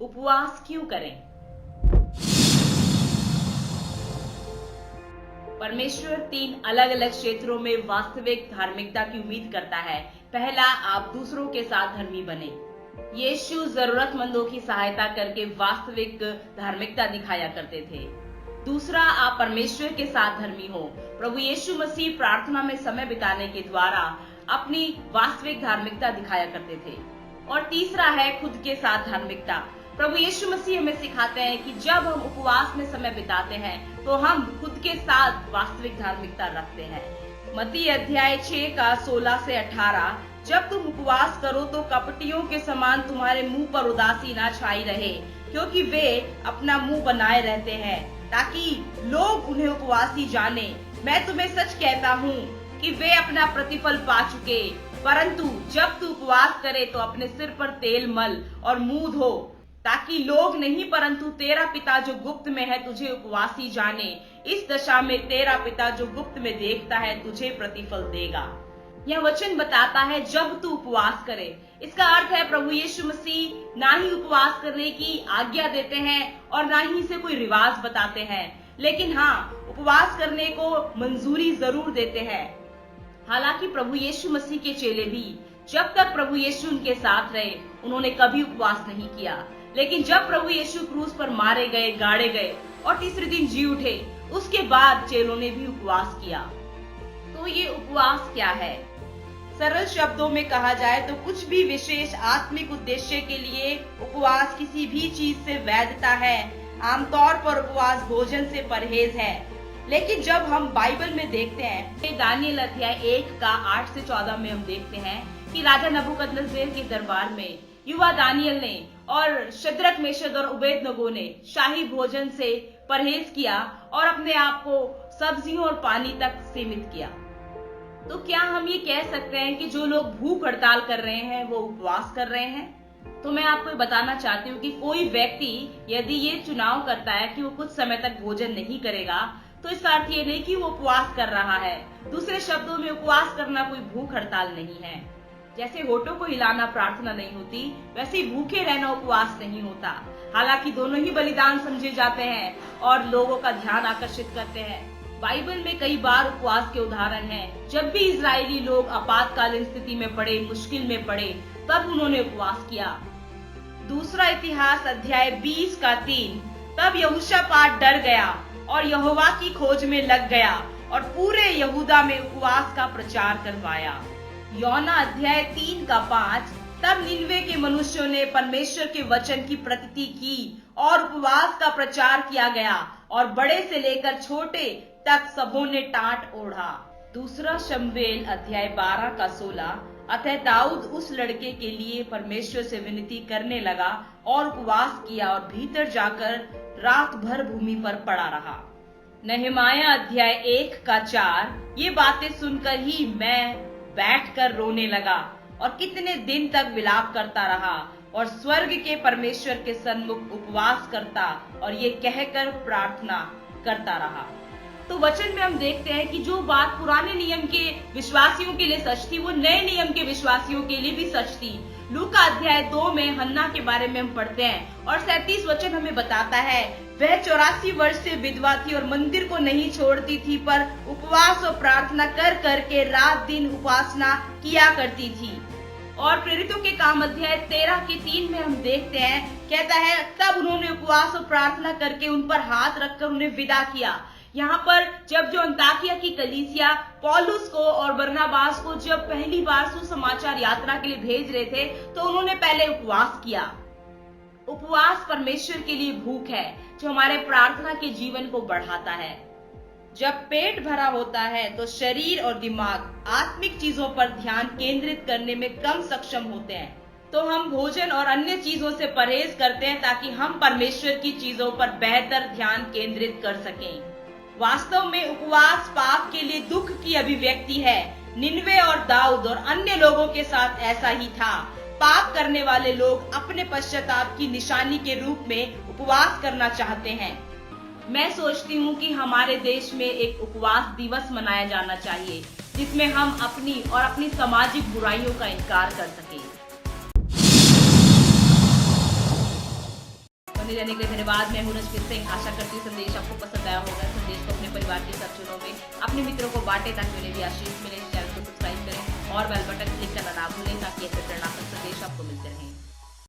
उपवास क्यों करें? परमेश्वर 3 अलग अलग क्षेत्रों में वास्तविक धार्मिकता की उम्मीद करता है। पहला, आप दूसरों के साथ धर्मी बने। यीशु जरूरतमंदों की सहायता करके वास्तविक धार्मिकता दिखाया करते थे। दूसरा, आप परमेश्वर के साथ धर्मी हो। प्रभु यीशु मसीह प्रार्थना में समय बिताने के द्वारा अपनी वास्तविक धार्मिकता दिखाया करते थे। और तीसरा है खुद के साथ धार्मिकता। प्रभु यीशु मसीह हमें सिखाते हैं कि जब हम उपवास में समय बिताते हैं तो हम खुद के साथ वास्तविक धार्मिकता रखते हैं। मत्ती अध्याय 6 का 16 से 18, जब तुम उपवास करो तो कपटियों के समान तुम्हारे मुंह पर उदासी ना छाई रहे, क्योंकि वे अपना मुंह बनाए रहते हैं ताकि लोग उन्हें उपवासी जाने। मैं तुम्हें सच कहता हूँ कि वे अपना प्रतिफल पा चुके। परंतु जब तू उपवास करे तो अपने सिर पर तेल मल और मुंह धो, ताकि लोग नहीं परंतु तेरा पिता जो गुप्त में है तुझे उपवासी जाने। इस दशा में तेरा पिता जो गुप्त में देखता है तुझे प्रतिफल देगा। यह वचन बताता है जब तू उपवास करे। इसका अर्थ है प्रभु यीशु मसीह ना ही उपवास करने की आज्ञा देते हैं और ना ही इसे कोई रिवाज बताते हैं, लेकिन हाँ, उपवास करने को मंजूरी जरूर देते हैं। हालांकि प्रभु यीशु मसीह के चेले भी जब तक प्रभु यीशु उनके साथ रहे उन्होंने कभी उपवास नहीं किया, लेकिन जब प्रभु यीशु क्रूस पर मारे गए, गाड़े गए और तीसरे दिन जी उठे, उसके बाद चेलों ने भी उपवास किया। तो ये उपवास क्या है? सरल शब्दों में कहा जाए तो कुछ भी विशेष आत्मिक उद्देश्य के लिए उपवास किसी भी चीज से वैधता है। आमतौर पर उपवास भोजन से परहेज है, लेकिन जब हम बाइबल में देखते हैं, दानियल अध्याय 1 का 8 से 14 में हम देखते हैं कि राजा नबूकदनेस्सर के दरबार में युवा दानियल ने और शद्रक, मेशक और अबेदनगो ने शाही भोजन से परहेज किया और अपने आप को सब्जियों और पानी तक सीमित किया। तो क्या हम ये कह सकते हैं कि जो लोग भूख हड़ताल कर रहे हैं वो उपवास कर रहे हैं? तो मैं आपको बताना चाहती हूँ कि कोई व्यक्ति यदि ये चुनाव करता है कि वो कुछ समय तक भोजन नहीं करेगा, तो इसका अर्थ ये नहीं कि वो उपवास कर रहा है। दूसरे शब्दों में, उपवास करना कोई भूख हड़ताल नहीं है। जैसे होठों को हिलाना प्रार्थना नहीं होती, वैसे ही भूखे रहना उपवास नहीं होता। हालांकि दोनों ही बलिदान समझे जाते हैं और लोगों का ध्यान आकर्षित करते हैं। बाइबल में कई बार उपवास के उदाहरण हैं। जब भी इजरायली लोग आपातकालीन स्थिति में पड़े, मुश्किल में पड़े, तब उन्होंने उपवास किया। दूसरा इतिहास अध्याय 20 का 3, तब यहोशापात डर गया और यहोवा की खोज में लग गया और पूरे यहूदा में उपवास का प्रचार करवाया। योना अध्याय 3 का 5, तब निनवे के मनुष्यों ने परमेश्वर के वचन की प्रतीति की और उपवास का प्रचार किया गया और बड़े से लेकर छोटे तक सबों ने टाट ओढ़ा। दूसरा शमूएल अध्याय 12 का 16, अतः दाऊद उस लड़के के लिए परमेश्वर से विनती करने लगा और उपवास किया और भीतर जाकर रात भर भूमि पर पड़ा रहा। नहमाया अध्याय 1 का 4, ये बातें सुनकर ही मैं बैठकर रोने लगा और कितने दिन तक विलाप करता रहा और स्वर्ग के परमेश्वर के सन्मुख उपवास करता और ये कहकर प्रार्थना करता रहा। तो वचन में हम देखते हैं कि जो बात पुराने नियम के विश्वासियों के लिए सच थी, वो नए नियम के विश्वासियों के लिए भी सच थी। लूका अध्याय 2 में हन्ना के बारे में हम पढ़ते हैं और 37 वचन हमें बताता है, वह 84 वर्ष से विधवा थी और मंदिर को नहीं छोड़ती थी, पर उपवास और प्रार्थना कर करके रात दिन उपासना किया करती थी। और प्रेरितों के काम अध्याय 13 के 3 में हम देखते हैं, कहता है, तब उन्होंने उपवास और प्रार्थना करके उन पर हाथ रखकर उन्हें विदा किया। यहाँ पर जब जो अंताकिया की कलीसिया पौलुस को और बरनबास को जब पहली बार सुसमाचार यात्रा के लिए भेज रहे थे, तो उन्होंने पहले उपवास किया। उपवास परमेश्वर के लिए भूख है जो हमारे प्रार्थना के जीवन को बढ़ाता है। जब पेट भरा होता है तो शरीर और दिमाग आत्मिक चीजों पर ध्यान केंद्रित करने में कम सक्षम होते हैं, तो हम भोजन और अन्य चीजों से परहेज करते हैं ताकि हम परमेश्वर की चीजों पर बेहतर ध्यान केंद्रित कर सकें। वास्तव में उपवास पाप के लिए दुख की अभिव्यक्ति है। निनवे और दाऊद और अन्य लोगों के साथ ऐसा ही था। पाप करने वाले लोग अपने पश्चाताप की निशानी के रूप में उपवास करना चाहते हैं। मैं सोचती हूँ कि हमारे देश में एक उपवास दिवस मनाया जाना चाहिए, जिसमें हम अपनी और अपनी सामाजिक बुराइयों का इनकार कर सकें। सुनने जाने के लिए धन्यवाद। मैं हूं रश्मि सिंह। आशा करती हूँ संदेश आपको पसंद आया होगा। संदेश को अपने परिवार के सज्जनों में अपने मित्रों को बांटे ताकि उन्हें भी आशीष मिले। चैनल को सब्सक्राइब करें और बेल बटन क्लिक करना ना भूलें ताकि